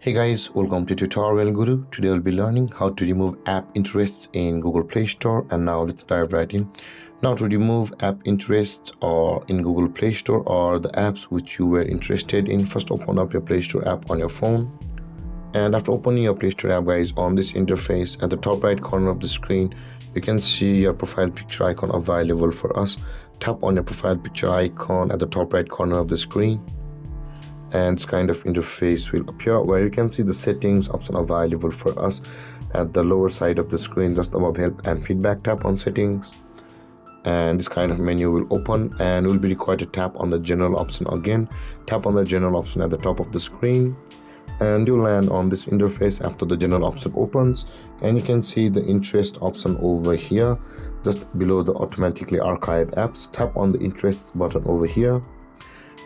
Hey guys, welcome to Tutorial Guru. Today I'll be learning how to remove app interests in Google Play Store, and now let's dive right in. Now to remove app interests or in Google Play Store or the apps which you were interested in, first open up your Play Store app on your phone. And after opening your Play Store app, guys, on this interface at the top right corner of the screen, you can see your profile picture icon available for us. Tap on your profile picture icon at the top right corner of the screen, and this kind of interface will appear where you can see the settings option available for us at the lower side of the screen just above help and feedback. Tap on settings and this kind of menu will open, and will be required to tap on the general option again. Tap on the general option at the top of the screen and you land on this interface after the general option opens, and you can see the interest option over here just below the automatically archive apps. Tap on the interest button over here,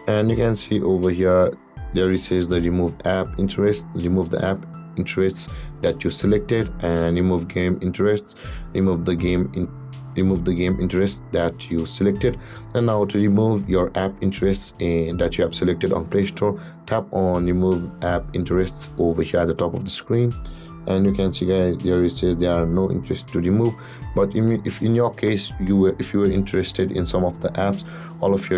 and you can see over here there it says the remove app interest. Remove the app interests that you selected, and remove game interests. Remove the game interest that you selected. And now to remove your app interests that you have selected on Play Store, tap on remove app interests over here at the top of the screen, and you can see, guys, there it says there are no interest to remove. But if in your case if you were interested in some of the apps, all of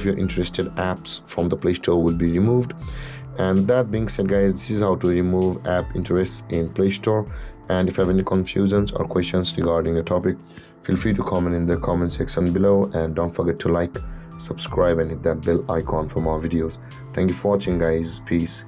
your interested apps from the Play Store will be removed. And that being said, guys, this is how to remove app interests in Play Store. And if you have any confusions or questions regarding the topic, feel free to comment in the comment section below, and don't forget to like, subscribe and hit that bell icon for more videos. Thank you for watching, guys. Peace.